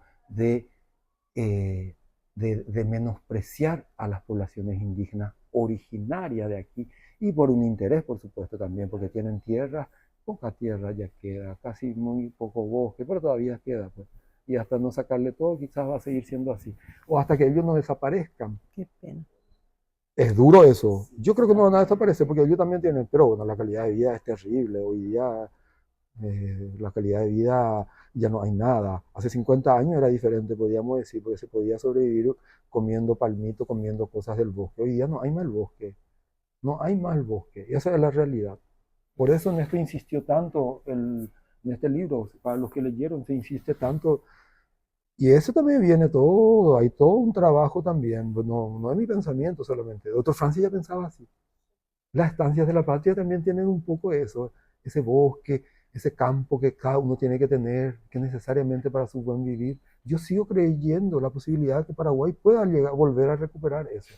[SPEAKER 2] eh, de menospreciar a las poblaciones indígenas originarias de aquí y por un interés, por supuesto, también, porque tienen tierra, poca tierra ya queda, casi muy poco bosque, pero todavía queda, pues. Y hasta no sacarle todo, quizás va a seguir siendo así. O hasta que ellos no desaparezcan.
[SPEAKER 1] Qué pena.
[SPEAKER 2] Es duro eso. Yo creo que no van a desaparecer porque ellos también tienen, pero bueno, la calidad de vida es terrible. Hoy día la calidad de vida ya no hay nada. Hace 50 años era diferente, podríamos decir, porque se podía sobrevivir comiendo palmito, comiendo cosas del bosque. Hoy día no hay más el bosque, no hay más el bosque. Y esa es la realidad. Por eso en esto insistió tanto, en este libro, para los que leyeron, se insiste tanto. Y eso también viene todo, hay todo un trabajo también, no, no es mi pensamiento solamente. Otro Francis ya pensaba así. Las estancias de la patria también tienen un poco eso, ese bosque, ese campo que cada uno tiene que tener, que necesariamente para su buen vivir. Yo sigo creyendo la posibilidad de que Paraguay pueda llegar, volver a recuperar eso.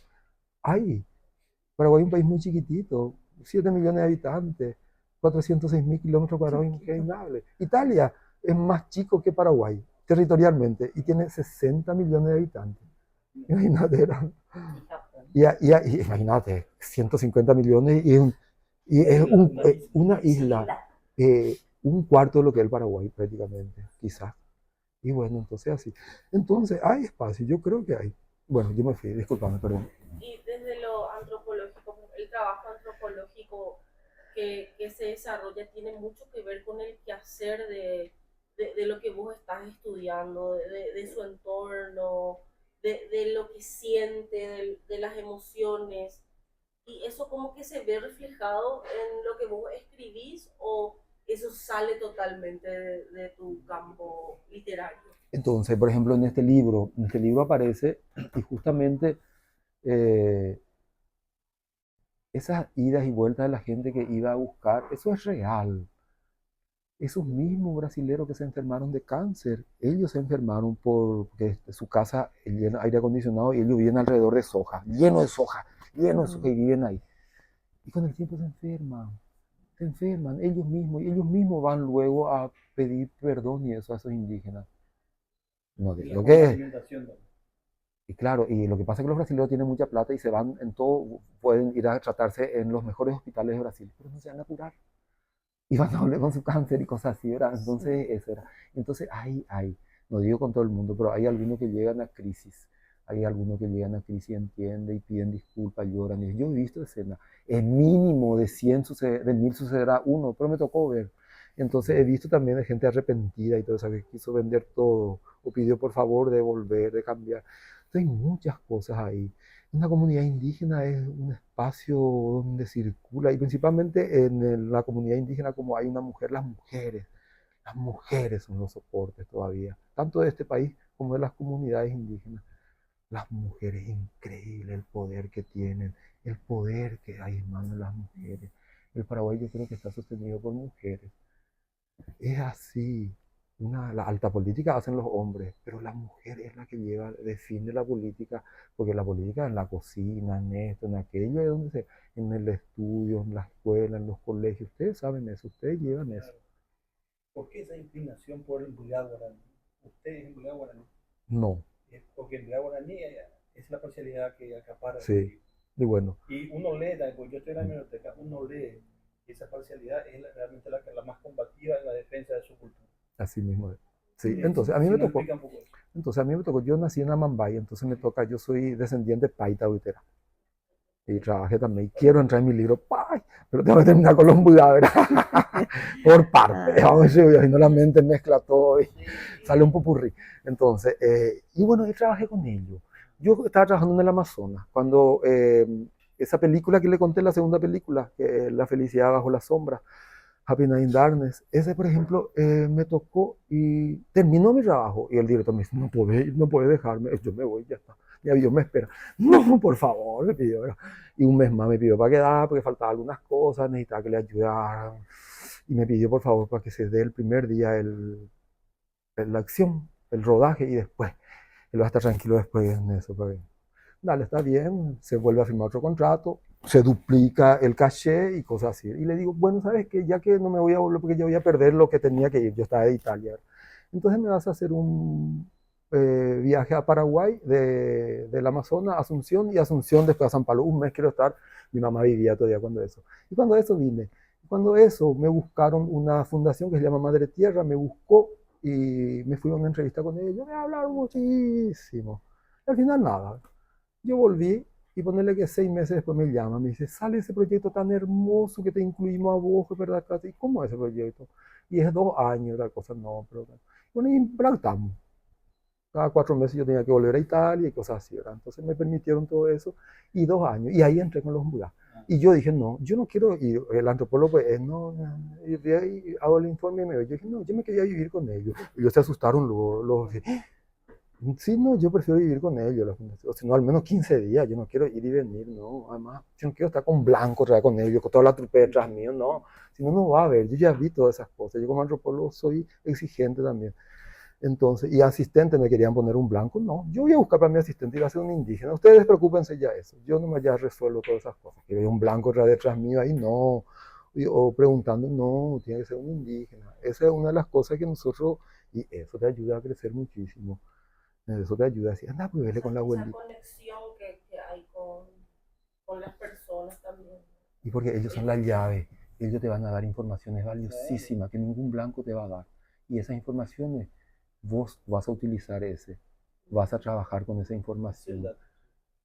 [SPEAKER 2] Hay. Paraguay es un país muy chiquitito, 7 millones de habitantes, 406.000 kilómetros cuadrados, increíble. Italia es más chico que Paraguay, territorialmente, y tiene 60 millones de habitantes. Imagínate, imagínate, 150 millones y es una isla, un cuarto de lo que es el Paraguay prácticamente, quizás. Y bueno, entonces así. Entonces hay espacio, yo creo que hay. Bueno, yo me fui, discúlpame, perdón.
[SPEAKER 4] Y desde lo antropológico, el trabajo antropológico que se desarrolla tiene mucho que ver con el quehacer de lo que vos estás estudiando, de su entorno, de lo que siente, de las emociones. Y eso como que se ve reflejado en lo que vos escribís o eso sale totalmente de tu campo literario.
[SPEAKER 2] Entonces, por ejemplo, en este libro aparece y justamente esas idas y vueltas de la gente que iba a buscar, eso es real. Esos mismos brasileros que se enfermaron de cáncer, ellos se enfermaron porque su casa llena de aire acondicionado y ellos viven alrededor de soja, lleno de soja y viven ahí. Y con el tiempo se enferman y ellos mismos van luego a pedir perdón y eso a esos indígenas. No,
[SPEAKER 3] Y la
[SPEAKER 2] lo que es,
[SPEAKER 3] alimentación también.
[SPEAKER 2] y claro, y lo que pasa es que los brasileños tienen mucha plata y se van en todo, pueden ir a tratarse en los mejores hospitales de Brasil, pero no se van a curar. Y van a volver con su cáncer y cosas así, ¿verdad? Entonces, eso era. Entonces, no digo con todo el mundo, pero hay algunos que llegan a crisis. Hay algunos que llegan a crisis y entienden y piden disculpas, lloran. Y yo he visto escenas, el mínimo de 100 de 1000 sucederá uno, pero me tocó ver. Entonces he visto también de gente arrepentida y todo eso, que quiso vender todo o pidió por favor devolver, de cambiar. Entonces hay muchas cosas ahí. Una comunidad indígena es un espacio donde circula, y principalmente en la comunidad indígena, como hay una mujer, las mujeres son los soportes todavía, tanto de este país como de las comunidades indígenas. Las mujeres, increíble el poder que tienen, el poder que hay en manos de las mujeres. El Paraguay yo creo que está sostenido por mujeres. Es así. La alta política hacen los hombres, pero la mujer es la que define la política, porque la política en la cocina, en esto, en aquello, es donde en el estudio, en la escuela, en los colegios, ustedes saben eso, ustedes llevan eso.
[SPEAKER 3] ¿Por qué esa inclinación por el Mbuyá guaraní? ¿Usted es Mbuyá guaraní?
[SPEAKER 2] No,
[SPEAKER 3] Porque el Mbuyá guaraní es la parcialidad que acapara el
[SPEAKER 2] sí,
[SPEAKER 3] libro.
[SPEAKER 2] y bueno,
[SPEAKER 3] Y uno lee, pues yo estoy en la biblioteca, uno lee, y esa parcialidad es realmente la más combativa en la defensa de su cultura.
[SPEAKER 2] así mismo es. Sí,
[SPEAKER 3] Sí,
[SPEAKER 2] entonces a mí
[SPEAKER 3] si
[SPEAKER 2] me
[SPEAKER 3] no
[SPEAKER 2] tocó,
[SPEAKER 3] explica un poco eso.
[SPEAKER 2] yo nací en Amambay, entonces me toca, yo soy descendiente paita huitera. Y trabajé también. Quiero entrar en mi libro, ¡pay! Pero tengo que terminar con los Buda, ¿verdad? Por parte, vamos a decir, y no la mente mezcla todo y sale un popurrí. Entonces, y bueno, yo trabajé con ellos. Yo estaba trabajando en el Amazonas, cuando esa película que le conté, la segunda película, que La felicidad bajo la sombra, Happy Night in Darkness, ese, por ejemplo, me tocó y terminó mi trabajo. Y el director me dice, no puede dejarme, yo me voy, ya está. Mi avión me espera. No, por favor, me pidió. ¿Verdad? Y un mes más me pidió para quedar, porque faltaban algunas cosas, necesitaba que le ayudaran. Y me pidió, por favor, para que se dé el primer día la acción, el rodaje, y después, él va a estar tranquilo después en eso. Porque, dale, está bien, se vuelve a firmar otro contrato, se duplica el caché y cosas así. Y le digo, bueno, ¿sabes qué? Ya que no me voy a volver porque ya voy a perder lo que tenía que ir, yo estaba de Italia. Entonces me vas a hacer un viaje a Paraguay, del Amazonas a Asunción, y Asunción después a San Pablo. Un mes quiero estar, mi mamá vivía todavía cuando eso. Y cuando eso vine, cuando eso me buscaron una fundación que se llama Madre Tierra, me buscó y me fui a una entrevista con ellos, me hablaron muchísimo. Y al final nada, yo volví y ponerle que 6 meses después me llama, me dice, sale ese proyecto tan hermoso que te incluimos a vos, ¿verdad? ¿Y cómo es ese proyecto? Y es 2 años, tal cosa, no, pero bueno, y impactamos. Cada 4 meses yo tenía que volver a Italia y cosas así, ¿verdad? Entonces me permitieron todo eso y 2 años, y ahí entré con los Mbudá. Y yo dije, no, yo no quiero ir, el antropólogo, pues, no, y hago el informe y me voy. Yo dije, no, yo me quería vivir con ellos. Ellos se asustaron, sí, no, yo prefiero vivir con ellos, o si no, al menos 15 días, yo no quiero ir y venir, no, además, yo no quiero estar con blanco otra vez con ellos, con toda la trupe detrás mío, no, si no, no va a haber, yo ya vi todas esas cosas, yo como antropólogo soy exigente también, entonces, y asistente me querían poner un blanco, no, yo voy a buscar para mi asistente, iba a ser un indígena, ustedes preocúpense ya eso, yo no me ya resuelvo todas esas cosas, que vea un blanco otra vez detrás mío ahí, no, o preguntando, no, tiene que ser un indígena, esa es una de las cosas que nosotros, y eso te ayuda a crecer muchísimo. Eso te ayuda a decir, anda, pues vele con la
[SPEAKER 4] Esa
[SPEAKER 2] abuelita.
[SPEAKER 4] conexión que hay con las personas también.
[SPEAKER 2] Y porque ellos son la llave, ellos te van a dar informaciones valiosísimas que ningún blanco te va a dar. Y esas informaciones, vos vas a utilizar vas a trabajar con esa información.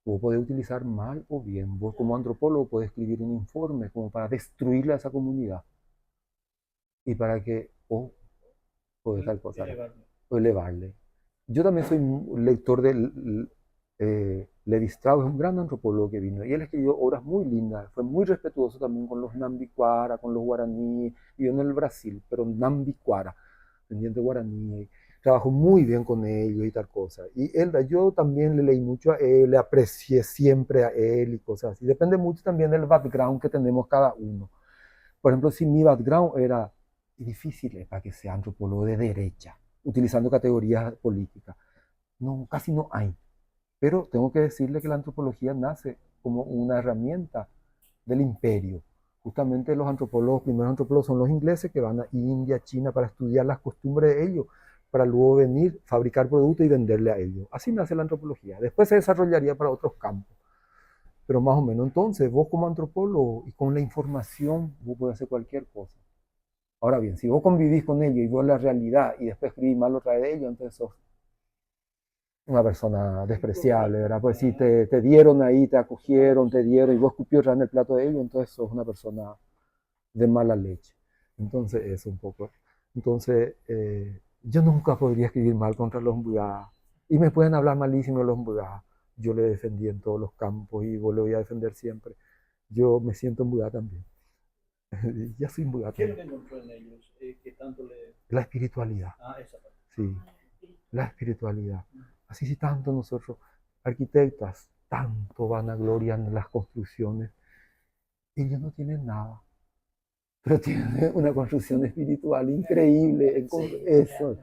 [SPEAKER 2] Vos podés utilizar mal o bien. Vos como antropólogo podés escribir un informe como para destruirle a esa comunidad. Y para que, podés tal cosa, o elevarle. Yo también soy un lector Levi Strauss es un gran antropólogo que vino y él escribió obras muy lindas, fue muy respetuoso también con los Nambiquara, con los guaraníes, vivió en el Brasil, pero Nambiquara, descendiente guaraní, trabajó muy bien con ellos y tal cosa. Y él, yo también le leí mucho a él, le aprecié siempre a él y cosas así. Depende mucho también del background que tenemos cada uno. Por ejemplo, si mi background era difícil para que sea antropólogo de derecha, utilizando categorías políticas, no, casi no hay. Pero tengo que decirle que la antropología nace como una herramienta del imperio. Justamente los antropólogos, primeros antropólogos son los ingleses que van a India, China para estudiar las costumbres de ellos, para luego venir, fabricar productos y venderle a ellos. Así nace la antropología. Después se desarrollaría para otros campos. Pero más o menos entonces, vos como antropólogo y con la información, vos podés hacer cualquier cosa. Ahora bien, si vos convivís con ellos y vos la realidad y después escribís mal otra vez de ellos, entonces sos una persona despreciable, ¿verdad? Pues si te dieron ahí, te acogieron, te dieron y vos escupió otra vez en el plato de ellos, entonces sos una persona de mala leche. Entonces eso un poco. Entonces yo nunca podría escribir mal contra los Mbuyá. Y me pueden hablar malísimo de los Mbuyá. Yo le defendí en todos los campos y vos le voy a defender siempre. Yo me siento Mbuyá también. Ya soy Mbuyá
[SPEAKER 3] ¿Qué es lo
[SPEAKER 2] también.
[SPEAKER 3] que encontró en ellos? ¿Qué tanto le...?
[SPEAKER 2] La espiritualidad,
[SPEAKER 3] Ah, esa parte.
[SPEAKER 2] sí. La espiritualidad. Así si tanto nosotros, arquitectas, tanto vanaglorian las construcciones, ellos no tienen nada, pero tienen una construcción espiritual increíble. Eso.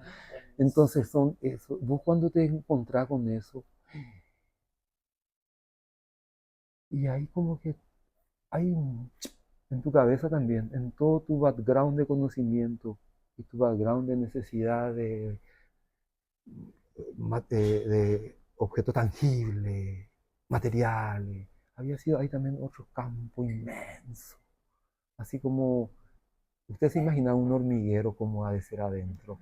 [SPEAKER 2] Entonces son eso. Vos cuando te encontrás con eso, y ahí como que hay en tu cabeza también, en todo tu background de conocimiento y tu background de necesidad de objetos tangibles, materiales. Había sido ahí también otro campo inmenso. Así como usted se imagina un hormiguero como ha de ser adentro.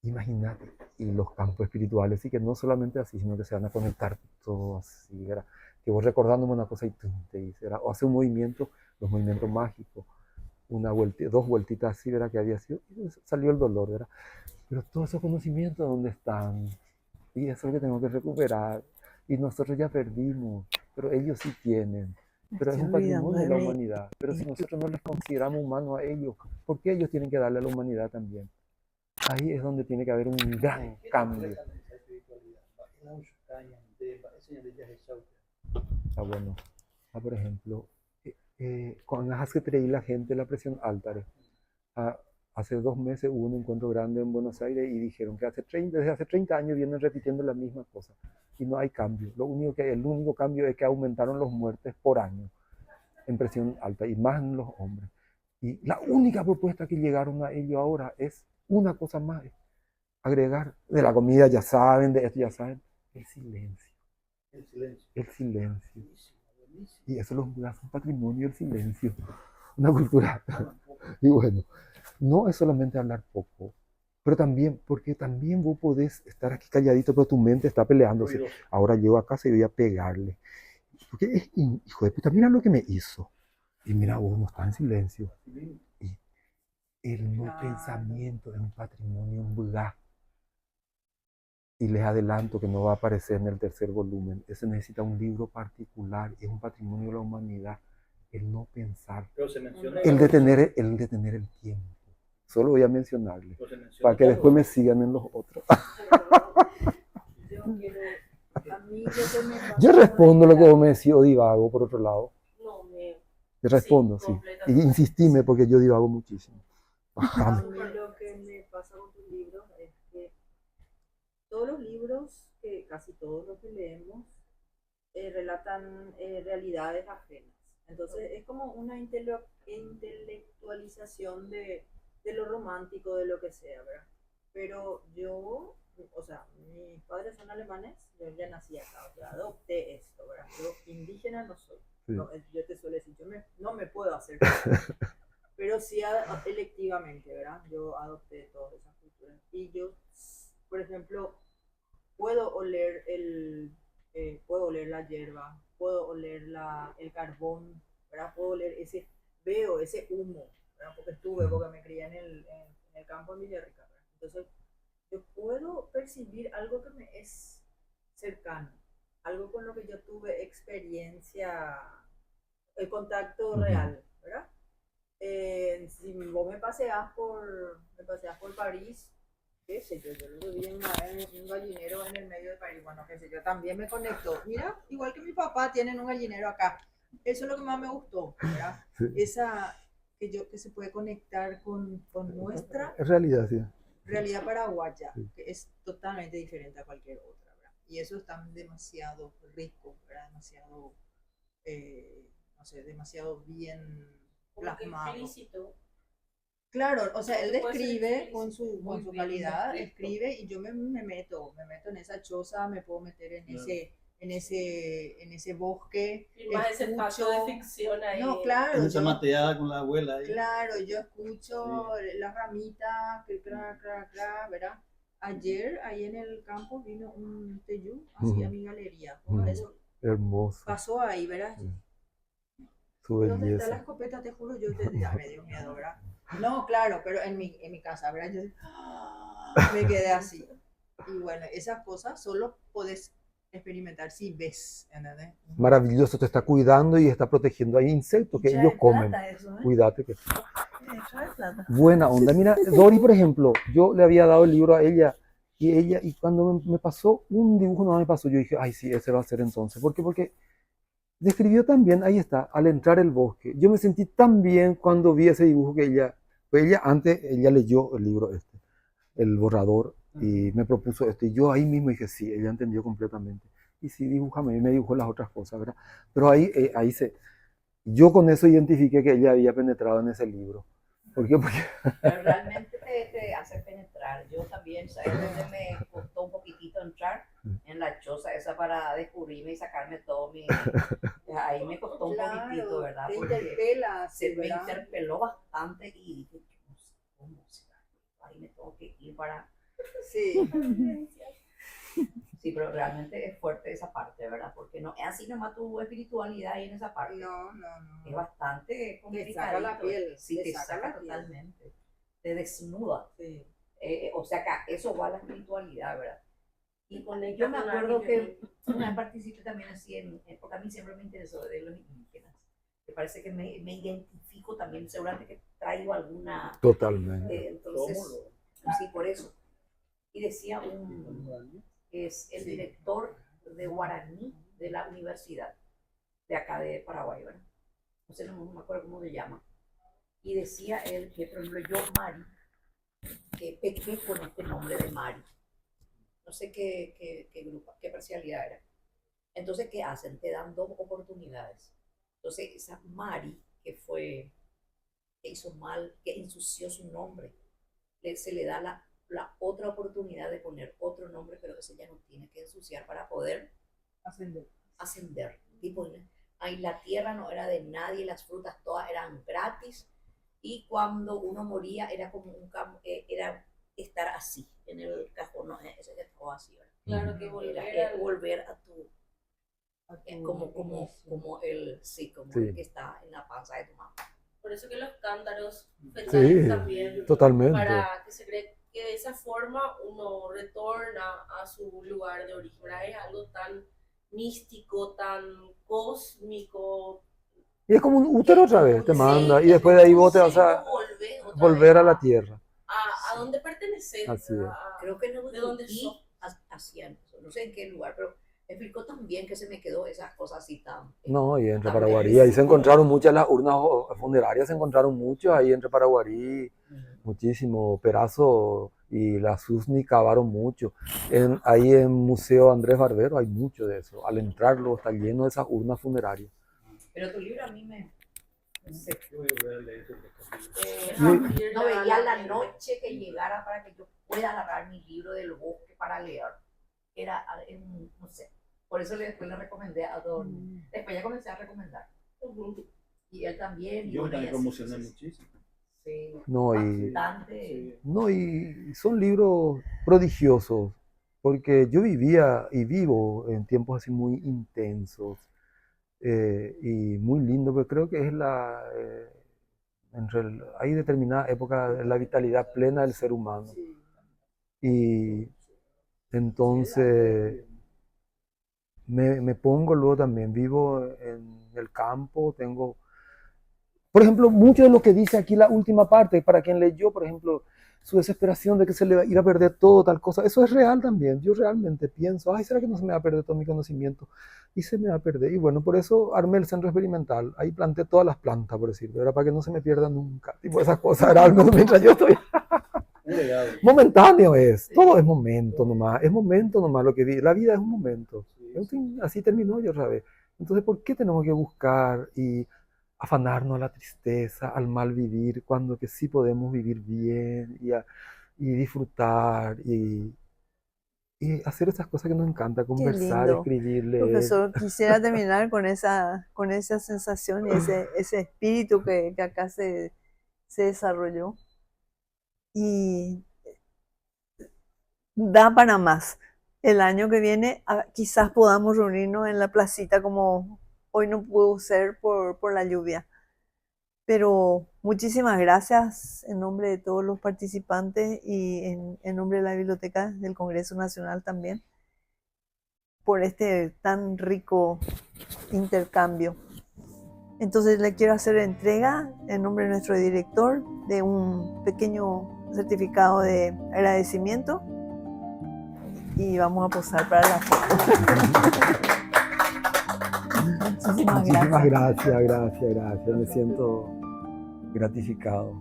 [SPEAKER 2] Imagínate. Y los campos espirituales, y que no solamente así, sino que se van a conectar todo así, ¿verdad? Que vos recordándome una cosa y te dice, ¿verdad? O hace un movimiento, los movimientos mágicos, una vuelta, dos vueltitas así, ¿verdad? Que había sido, y salió el dolor, ¿verdad? Pero todos esos conocimientos, ¿dónde están? Y eso es lo que tengo que recuperar. Y nosotros ya perdimos, pero ellos sí tienen.
[SPEAKER 1] Me
[SPEAKER 2] Pero es
[SPEAKER 1] estoy
[SPEAKER 2] un
[SPEAKER 1] olvidando
[SPEAKER 2] patrimonio de
[SPEAKER 1] de
[SPEAKER 2] la
[SPEAKER 1] mí.
[SPEAKER 2] humanidad. Pero si nosotros no les consideramos humanos a ellos, ¿por qué ellos tienen que darle a la humanidad también? Ahí es donde tiene que haber un gran cambio. Ah, bueno. Ah, por ejemplo, cuando hace creer la gente la presión alta, ah, hace 2 meses hubo un encuentro grande en Buenos Aires y dijeron que desde hace 30 años vienen repitiendo la misma cosa y no hay cambio. El único cambio es que aumentaron los muertes por año en presión alta y más en los hombres. Y la única propuesta que llegaron a ello ahora es una cosa más, agregar de la comida, ya saben, de esto ya saben, el silencio.
[SPEAKER 3] El silencio.
[SPEAKER 2] El silencio.
[SPEAKER 3] Buenísimo, buenísimo.
[SPEAKER 2] Y eso los es un patrimonio, el silencio. Una cultura. Y bueno, no es solamente hablar poco, pero también, porque también vos podés estar aquí calladito, pero tu mente está peleándose.
[SPEAKER 3] Ruidoso.
[SPEAKER 2] Ahora llego a casa y voy a pegarle. Porque es hijo de puta, mira lo que me hizo. Y mira, vos no estás en silencio. Y el no pensamiento es un patrimonio, un vulgar. Y les adelanto que no va a aparecer en el tercer volumen. Ese necesita un libro particular, es un patrimonio de la humanidad. El no pensar,
[SPEAKER 3] Pero se menciona
[SPEAKER 2] el detener el tiempo. Solo voy a mencionarle,
[SPEAKER 3] pero se menciona
[SPEAKER 2] para que
[SPEAKER 3] todo.
[SPEAKER 2] después me sigan en los otros.
[SPEAKER 5] Yo quiero, a mí lo que me pasa
[SPEAKER 2] Yo respondo lo que
[SPEAKER 5] con
[SPEAKER 2] vos me decís, o divago, por otro lado.
[SPEAKER 4] No, me...
[SPEAKER 2] Te respondo,
[SPEAKER 4] Sí,
[SPEAKER 2] sí. Y
[SPEAKER 4] completamente.
[SPEAKER 2] insistime, porque yo divago muchísimo.
[SPEAKER 5] a
[SPEAKER 2] Bajame.
[SPEAKER 5] mí lo que me pasa con tus libros es que todos los libros, casi todos los que leemos, relatan realidades ajenas. Entonces es como una intelectualización de lo romántico, de lo que sea, ¿verdad? Pero yo, o sea, mis padres son alemanes, yo ya nací acá, o sea, adopté esto, ¿verdad? Yo indígena no soy.
[SPEAKER 2] Sí.
[SPEAKER 5] No, yo te suelo decir, no me puedo hacer, pero sí electivamente, ¿verdad? Yo adopté todas esas culturas. Y yo, por ejemplo, puedo oler puedo oler la hierba, puedo oler el carbón, ¿verdad? Puedo oler veo ese humo, ¿verdad? Porque me crié en el campo en Villarrica, ¿verdad? Entonces, yo puedo percibir algo que me es cercano, algo con lo que yo tuve experiencia, el contacto
[SPEAKER 2] Ujú.
[SPEAKER 5] real, ¿verdad? Si vos me paseás por París, qué sé yo lo vi en un gallinero en el medio de París, bueno, qué sé yo, también me conectó. Mira, igual que mi papá, tienen un gallinero acá. Eso es lo que más me gustó, ¿verdad?
[SPEAKER 2] Sí.
[SPEAKER 5] Esa, que se puede conectar con nuestra
[SPEAKER 2] En realidad, sí.
[SPEAKER 5] realidad paraguaya,
[SPEAKER 2] Sí.
[SPEAKER 5] que es totalmente diferente a cualquier otra, ¿verdad? Y eso está demasiado rico, ¿verdad? Demasiado, no sé, demasiado bien
[SPEAKER 4] Como que
[SPEAKER 5] plasmado.
[SPEAKER 4] explícito.
[SPEAKER 5] Claro, o sea, él
[SPEAKER 4] Puede ser
[SPEAKER 5] describe con
[SPEAKER 4] explícito.
[SPEAKER 5] su,
[SPEAKER 3] Muy
[SPEAKER 5] con su
[SPEAKER 3] bien
[SPEAKER 5] calidad,
[SPEAKER 3] descrito.
[SPEAKER 5] escribe y yo me meto en esa choza, me puedo meter en
[SPEAKER 3] Claro.
[SPEAKER 5] ese bosque,
[SPEAKER 4] Y más ese espacio de ficción ahí.
[SPEAKER 5] No,
[SPEAKER 3] En
[SPEAKER 5] claro,
[SPEAKER 3] esa mateada con la abuela ahí.
[SPEAKER 5] claro, yo escucho las ramitas, que cra, ¿verdad? Ayer ahí en el campo vino un teyú así a mi galería.
[SPEAKER 2] Ujú.
[SPEAKER 5] Eso
[SPEAKER 2] Hermoso.
[SPEAKER 5] pasó ahí, ¿verdad?
[SPEAKER 2] Sí. Su
[SPEAKER 5] ¿Dónde está la
[SPEAKER 2] belleza.
[SPEAKER 5] escopeta? Te juro, ya me dio miedo, ¿verdad? No, claro, pero en mi casa, ¿verdad? Yo me quedé así. Y bueno, esas cosas solo podés experimentar si ves, ¿entendés?
[SPEAKER 2] Maravilloso, te está cuidando y está protegiendo. Hay insectos que
[SPEAKER 1] Trae
[SPEAKER 2] ellos comen.
[SPEAKER 1] plata eso, ¿eh?
[SPEAKER 2] Cuídate que
[SPEAKER 1] Trae plata.
[SPEAKER 2] buena onda. Mira, Dori, por ejemplo, yo le había dado el libro a ella y cuando me pasó un dibujo, no me pasó, yo dije, ay, sí, ese va a ser entonces. ¿Por qué? Porque describió también, ahí está, al entrar el bosque. Yo me sentí tan bien cuando vi ese dibujo que ella antes, ella leyó el libro este, el borrador, y me propuso esto. Y yo ahí mismo dije, sí, ella entendió completamente. Y sí, dibújame, y me dibujó las otras cosas, ¿verdad? Pero yo con eso identifiqué que ella había penetrado en ese libro. ¿Por qué? Porque
[SPEAKER 6] Pero realmente te hace penetrar. Yo también, ¿sabes dónde me costó un poquitito entrar? En la choza esa para descubrirme y sacarme todo mi... Ahí me costó un poquitito, ¿verdad?
[SPEAKER 5] Te
[SPEAKER 6] Porque
[SPEAKER 5] interpela,
[SPEAKER 6] se me
[SPEAKER 5] ¿verdad?
[SPEAKER 6] interpeló bastante y dije, no sé cómo será. Ahí me tengo que ir para...
[SPEAKER 5] Sí.
[SPEAKER 6] Sí, pero realmente es fuerte esa parte, ¿verdad? Porque no es así nomás tu espiritualidad ahí en esa parte.
[SPEAKER 5] No.
[SPEAKER 6] Es bastante
[SPEAKER 5] Te
[SPEAKER 6] complicadito.
[SPEAKER 5] saca la piel.
[SPEAKER 6] Sí, te saca
[SPEAKER 5] la piel.
[SPEAKER 6] totalmente. Te desnuda.
[SPEAKER 5] Sí.
[SPEAKER 6] O sea, que eso va a la espiritualidad, ¿verdad? Y
[SPEAKER 4] Conecta
[SPEAKER 6] yo me
[SPEAKER 4] con
[SPEAKER 6] acuerdo
[SPEAKER 4] alguien.
[SPEAKER 6] que una vez participé también así, porque a mí siempre me interesó de los indígenas. Me parece que me identifico también, seguramente que traigo alguna...
[SPEAKER 2] totalmente.
[SPEAKER 6] entonces, sí, por eso. Y decía que es el director de Guaraní de la universidad de acá de Paraguay, ¿verdad? No sé, no me acuerdo cómo se llama. Y decía él que, por ejemplo, yo, Mari, que pequé con este nombre de Mari. No sé qué grupo, qué parcialidad era. Entonces, ¿qué hacen? Te dan dos oportunidades. Entonces, esa Mari, que hizo mal, que ensució su nombre, se le da la otra oportunidad de poner otro nombre, pero ese ya no tiene que ensuciar para poder ascender. Tipo, ahí la tierra no era de nadie, las frutas todas eran gratis, y cuando uno moría era como era estar así, en el cajón, no, ese dejó así, ¿verdad?
[SPEAKER 4] Claro que
[SPEAKER 6] Volver a tu, como el que está en la panza de tu mamá.
[SPEAKER 4] Por eso que los cántaros fetales también,
[SPEAKER 2] totalmente.
[SPEAKER 4] para que se cree que de esa forma uno retorna a su lugar de origen, ¿verdad? Es algo tan místico, tan cósmico.
[SPEAKER 2] Y es como un útero otra vez, te
[SPEAKER 4] Sí,
[SPEAKER 2] manda, y después de ahí vos te vas a volver a la tierra.
[SPEAKER 4] A donde perteneces,
[SPEAKER 2] Así es.
[SPEAKER 6] Creo que no
[SPEAKER 4] de donde sos.
[SPEAKER 6] hacían eso, no sé en qué lugar, pero me explicó también que se me quedó esas cosas así tan...
[SPEAKER 2] No, y entre
[SPEAKER 6] tan
[SPEAKER 2] Paraguarí, ahí se
[SPEAKER 6] bellas.
[SPEAKER 2] encontraron muchas las urnas funerarias, se encontraron muchos ahí entre Paraguarí, muchísimo, Perazo y la SUSNI cavaron mucho. Ahí en Museo Andrés Barbero hay mucho de eso. Al entrarlo está lleno de esas urnas funerarias.
[SPEAKER 6] Pero tu libro a mí me... No sé.
[SPEAKER 3] Voy a volver a leer ese
[SPEAKER 6] No veía la noche que llegara para que yo pueda agarrar mi libro del bosque para leer. Era, no sé. Por eso después le recomendé a Don. Después ya comencé a recomendar. Y él también.
[SPEAKER 3] Yo
[SPEAKER 6] bueno,
[SPEAKER 3] también promocioné muchísimo.
[SPEAKER 6] Sí,
[SPEAKER 2] bastante. No, y son libros prodigiosos, porque yo vivía y vivo en tiempos así muy intensos y muy lindos, pero creo que es hay determinada época de la vitalidad plena del ser humano. Y entonces me pongo luego también, vivo en el campo, tengo, por ejemplo, mucho de lo que dice aquí la última parte, para quien leyó, por ejemplo, su desesperación de que se le va a ir a perder todo, tal cosa, eso es real también. Yo realmente pienso, ay, ¿será que no se me va a perder todo mi conocimiento? Y se me va a perder. Y bueno, por eso armé el centro experimental. Ahí planté todas las plantas, por decirlo, era para que no se me pierda nunca. Tipo, esas cosas, era algo mientras yo estoy.
[SPEAKER 3] Un legado.
[SPEAKER 2] Momentáneo es, todo es momento nomás lo que vi. La vida es un momento. En fin, así terminó yo otra vez. Entonces, ¿por qué tenemos que buscar y afanarnos a la tristeza, al mal vivir, cuando que sí podemos vivir bien y disfrutar y hacer esas cosas que nos encanta,
[SPEAKER 1] Qué
[SPEAKER 2] conversar,
[SPEAKER 1] lindo.
[SPEAKER 2] escribir, leer?
[SPEAKER 1] Profesor, quisiera terminar con esa sensación y ese espíritu que acá se desarrolló. Y da para más. El año que viene quizás podamos reunirnos en la placita como hoy no pudo ser por la lluvia. Pero muchísimas gracias en nombre de todos los participantes y en nombre de la Biblioteca del Congreso Nacional también por este tan rico intercambio. Entonces le quiero hacer entrega en nombre de nuestro director de un pequeño certificado de agradecimiento y vamos a posar para la foto.
[SPEAKER 2] Muchísimas gracias. Me siento gratificado.